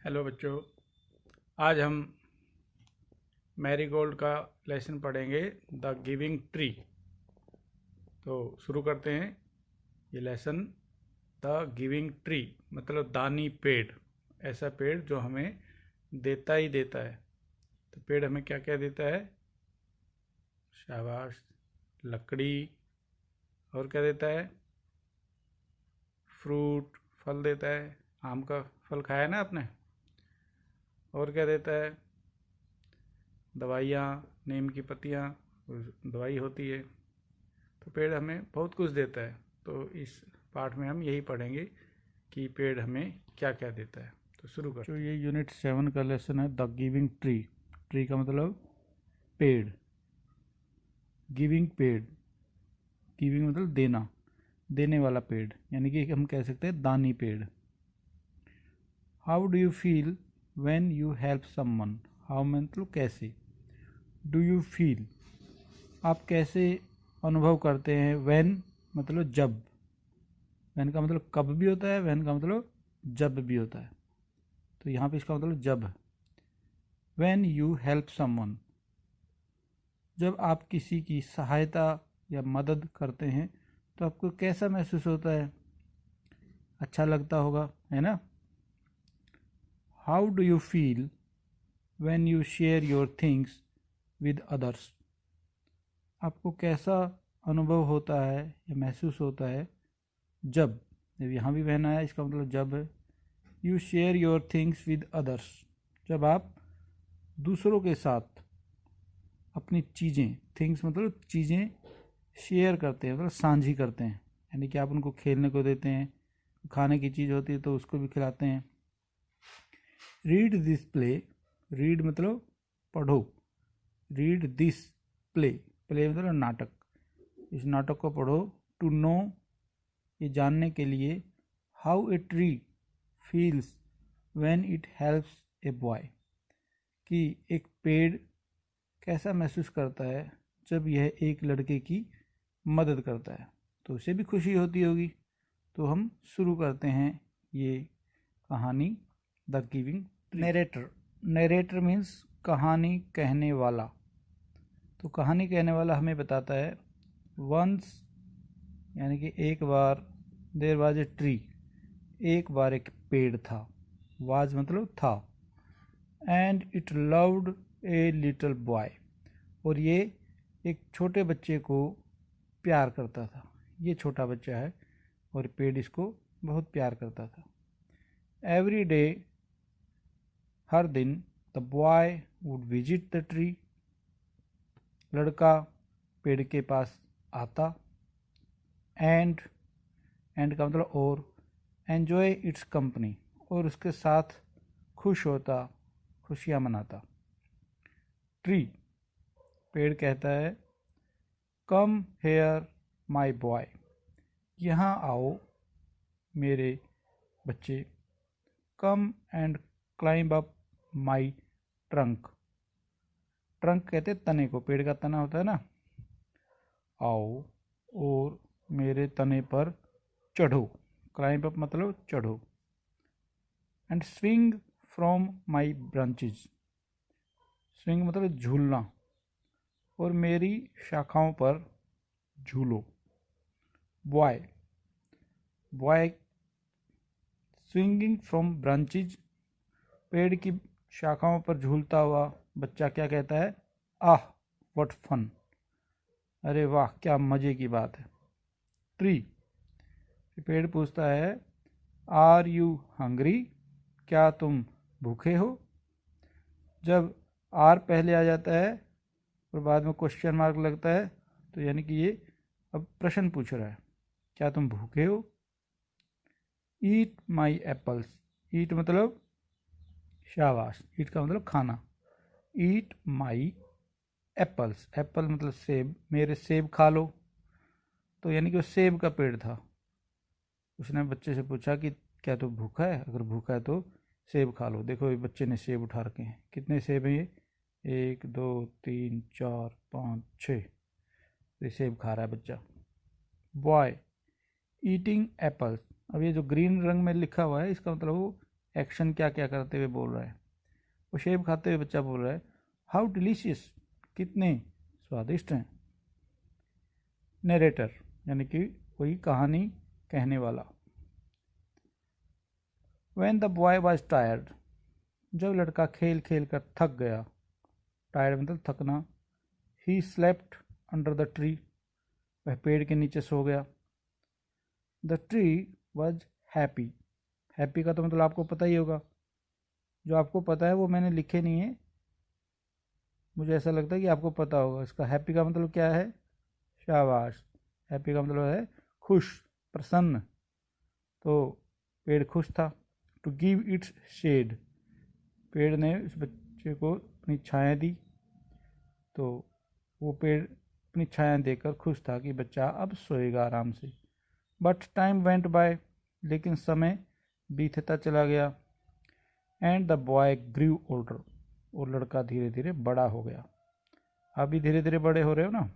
Hello बच्चों, आज हम मैरीगोल्ड का लेसन पढ़ेंगे, द गिविंग ट्री। तो शुरू करते हैं ये लेसन। द गिविंग ट्री मतलब दानी पेड़, ऐसा पेड़ जो हमें देता ही देता है। तो पेड़ हमें क्या क्या देता है? शाबाश, लकड़ी। और क्या देता है? फ्रूट, फल देता है। आम का फल खाया ना आपने। और क्या देता है? दवाइयाँ, नीम की पत्तियाँ, दवाई होती है। तो पेड़ हमें बहुत कुछ देता है। तो इस पाठ में हम यही पढ़ेंगे कि पेड़ हमें क्या क्या देता है। तो शुरू कर। जो ये यूनिट 7 का लेसन है, द गिविंग ट्री। ट्री का मतलब पेड़, गिविंग पेड़। गिविंग मतलब देना, देने वाला पेड़, यानी कि हम कह सकते हैं दानी पेड़। How do you feel when you help someone. How मतलब कैसे, डू यू फील आप कैसे अनुभव करते हैं। व्हेन मतलब जब, व्हेन का मतलब कब भी होता है, व्हेन का मतलब जब भी होता है। तो यहाँ पे इसका मतलब जब है। व्हेन यू हेल्प समवन, जब आप किसी की सहायता या मदद करते हैं तो आपको कैसा महसूस होता है? अच्छा लगता होगा, है ना। How do you feel when you share your things with others. आपको कैसा अनुभव होता है या महसूस होता है जब यहाँ भी वहना है, इसका मतलब जब है। You share your things with others, जब आप दूसरों के साथ अपनी चीज़ें, थिंग्स मतलब चीज़ें, शेयर करते हैं मतलब साझी करते हैं। यानी कि आप उनको खेलने को देते हैं, खाने की चीज़ होती है तो उसको भी खिलाते हैं। रीड दिस प्ले, रीड मतलब पढ़ो, रीड दिस प्ले, प्ले मतलब नाटक, इस नाटक को पढ़ो। टू नो, ये जानने के लिए। How a tree feels when it helps a boy, कि एक पेड़ कैसा महसूस करता है जब यह एक लड़के की मदद करता है, तो उसे भी खुशी होती होगी। तो हम शुरू करते हैं ये कहानी, the giving. Narrator, narrator means कहानी कहने वाला। तो कहानी कहने वाला हमें बताता है वंस, यानी कि एक बार, देयर वाज ए ट्री, एक बार एक पेड़ था। वाज मतलब था। And it loved a little boy, और ये एक छोटे बच्चे को प्यार करता था। ये छोटा बच्चा है और पेड़ इसको बहुत प्यार करता था। एवरी डे, हर दिन, the boy would visit the tree, लड़का पेड़ के पास आता। एंड, एंड का मतलब और, एन्जॉय इट्स कंपनी, और उसके साथ खुश होता, खुशियाँ मनाता। ट्री, पेड़ कहता है कम हेयर माई बॉय, यहाँ आओ मेरे बच्चे। कम and climb up my trunk, trunk कहते तने को, पेड़ का तना होता है ना। आओ और मेरे तने पर चढ़ो, क्लाइंब अप मतलब चढ़ो। And swing from my branches, swing मतलब झूलना, और मेरी शाखाओं पर झूलो। Boy, boy swinging from branches, पेड़ की शाखाओं पर झूलता हुआ बच्चा क्या कहता है? आह व्हाट फन, अरे वाह क्या मज़े की बात है। ट्री, पेड़ पूछता है आर यू हंग्री, क्या तुम भूखे हो। जब आर पहले आ जाता है और बाद में क्वेश्चन मार्क लगता है, तो यानी कि ये अब प्रश्न पूछ रहा है, क्या तुम भूखे हो। ईट माई एप्पल्स, ईट मतलब शाबाश, ईट का मतलब खाना। ईट माई एप्पल्स, एप्पल मतलब सेब, मेरे सेब खा लो। तो यानी कि वो सेब का पेड़ था। उसने बच्चे से पूछा कि क्या तू भूखा है, अगर भूखा है तो सेब खा लो। देखो ये बच्चे ने सेब उठा रखे हैं, कितने सेब हैं ये? 1 2 3 4 5 6, तो ये सेब खा रहा है बच्चा। बॉय ईटिंग एप्पल्स, अब ये जो ग्रीन रंग में लिखा हुआ है इसका मतलब वो एक्शन क्या क्या करते हुए बोल रहा है। वो सेब खाते हुए बच्चा बोल रहा है हाउ डिलीशियस, कितने स्वादिष्ट हैं। नरेटर यानी कि कोई कहानी कहने वाला। When the boy was tired, जब लड़का खेल खेल कर थक गया, टायर्ड मतलब थकना, he slept under the tree, वह पेड़ के नीचे सो गया। The tree was happy, happy का तो मतलब आपको पता ही होगा, जो आपको पता है वो मैंने लिखे नहीं है, मुझे ऐसा लगता है कि आपको पता होगा। इसका हैप्पी का मतलब क्या है, शाबाश। हैप्पी का मतलब है खुश, प्रसन्न। तो पेड़ खुश था। टू गिव इट्स शेड, पेड़ ने उस बच्चे को अपनी छाया दी, तो वो पेड़ अपनी छाया देकर खुश था कि बच्चा अब सोएगा आराम से। बट टाइम वेंट बाय, लेकिन समय बीतता चला गया। And the boy grew older, और लड़का धीरे धीरे बड़ा हो गया। आप भी धीरे धीरे बड़े हो रहे हो ना।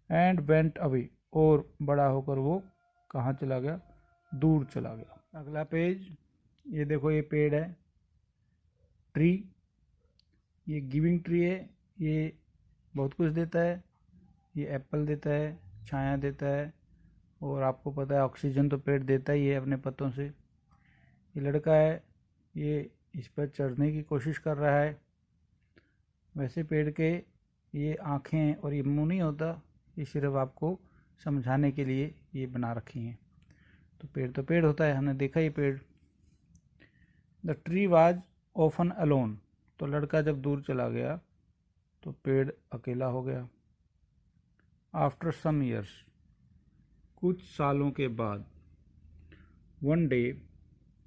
एंड वेंट अवे, और बड़ा होकर वो कहाँ चला गया, दूर चला गया। अगला पेज, ये देखो ये पेड़ है, ट्री, ये गिविंग ट्री है, ये बहुत कुछ देता है। ये एप्पल देता है, छाया देता है, और आपको पता है ऑक्सीजन तो पेड़ देता ही है अपने पत्तों से। ये लड़का है, ये इस पर चढ़ने की कोशिश कर रहा है। वैसे पेड़ के ये आँखें और ये मुंह नहीं होता, ये सिर्फ आपको समझाने के लिए ये बना रखी हैं। तो पेड़ होता है, हमने देखा ये पेड़। The tree was often alone, तो लड़का जब दूर चला गया तो पेड़ अकेला हो गया। आफ्टर सम ईयर्स, कुछ सालों के बाद। वन डे,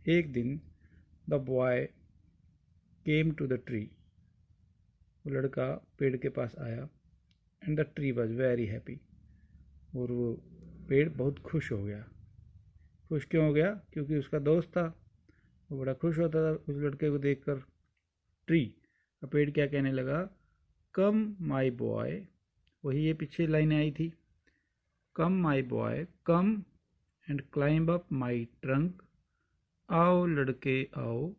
एक दिन, the boy came to the tree, वो लड़का पेड़ के पास आया। And the tree was very happy, और वो पेड़ बहुत खुश हो गया। खुश क्यों हो गया, क्योंकि उसका दोस्त था, वो बड़ा खुश होता था उस लड़के को देखकर। ट्री, पेड़ क्या कहने लगा, कम माई बॉय, वही ये पीछे लाइन आई थी, come my boy come and climb up my trunk, आओ लड़के आओ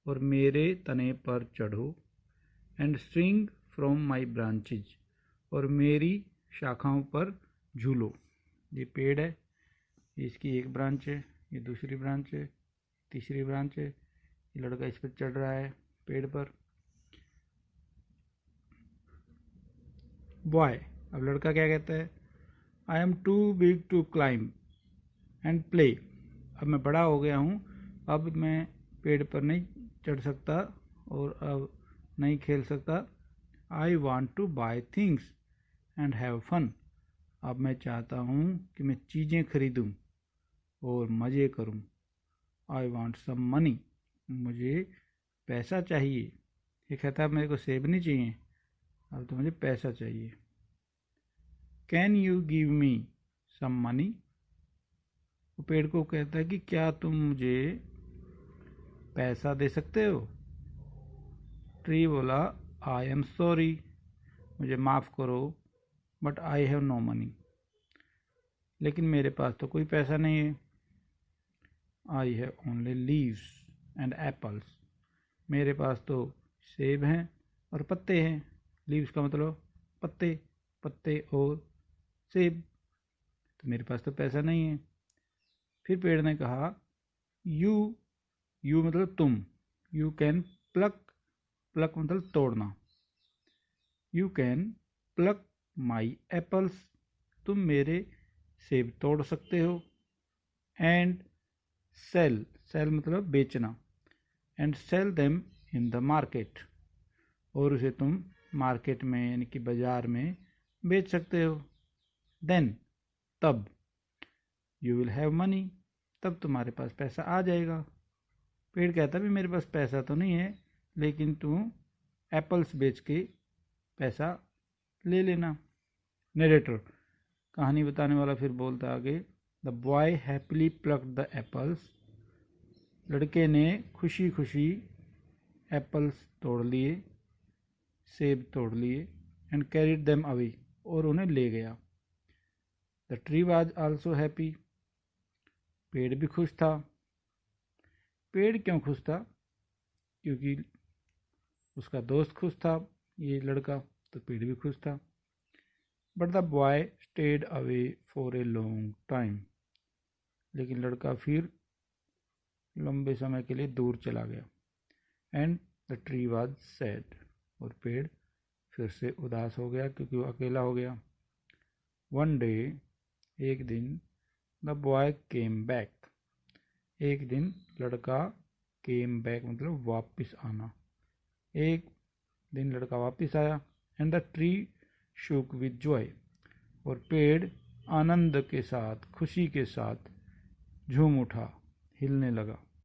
और मेरे तने पर चढ़ो, and swing from my branches, और मेरी शाखाओं पर झूलो। ये पेड़ है, इसकी एक ब्रांच है, ये दूसरी ब्रांच है, तीसरी ब्रांच है, ये लड़का इस पर चढ़ रहा है पेड़ पर। बॉय, अब लड़का क्या कहता है, I am too big to climb and play, अब मैं बड़ा हो गया हूँ, अब मैं पेड़ पर नहीं चढ़ सकता और अब नहीं खेल सकता। I want to buy things and have fun, अब मैं चाहता हूँ कि मैं चीज़ें खरीदूँ और मज़े करूँ। आई वॉन्ट सम मनी, मुझे पैसा चाहिए। ये कहता है मेरे को सेब नहीं चाहिए, अब तो मुझे पैसा चाहिए। Can you give me some money, वो पेड़ को कहता है कि क्या तुम मुझे पैसा दे सकते हो। ट्री बोला आई एम सॉरी, मुझे माफ़ करो, but I have no money, लेकिन मेरे पास तो कोई पैसा नहीं है। I have only leaves and apples, मेरे पास तो सेब हैं और पत्ते हैं। लीव्स का मतलब पत्ते, पत्ते और सेब, तो मेरे पास तो पैसा नहीं है। फिर पेड़ ने कहा यू, यू मतलब तुम, यू कैन प्लक, प्लक मतलब तोड़ना, you can pluck my apples, तुम मेरे सेब तोड़ सकते हो। एंड सेल, सेल मतलब बेचना, and sell them in the market, और उसे तुम मार्केट में यानी कि बाजार में बेच सकते हो। देन, तब, यू विल हैव मनी, तब तुम्हारे पास पैसा आ जाएगा। पेड़ कहता भी मेरे पास पैसा तो नहीं है, लेकिन तुम एप्पल्स बेच के पैसा ले लेना। नरेटर, कहानी बताने वाला फिर बोलता आगे, the boy happily plucked the apples, लड़के ने खुशी खुशी एप्पल्स तोड़ लिए, सेब तोड़ लिए, एंड कैरिड देम अवे, और उन्हें ले गया। The tree was also happy, पेड़ भी खुश था। पेड़ क्यों खुश था? क्योंकि उसका दोस्त खुश था, ये लड़का, तो पेड़ भी खुश था। But the boy stayed away for a long time, लेकिन लड़का फिर लंबे समय के लिए दूर चला गया। And the tree was sad, और पेड़ फिर से उदास हो गया क्योंकि वो अकेला हो गया। वन डे, एक दिन, द बॉय केम बैक, एक दिन लड़का, केम बैक मतलब वापस आना, एक दिन लड़का वापस आया। And the tree shook with Joy, और पेड़ आनंद के साथ, खुशी के साथ झूम उठा, हिलने लगा।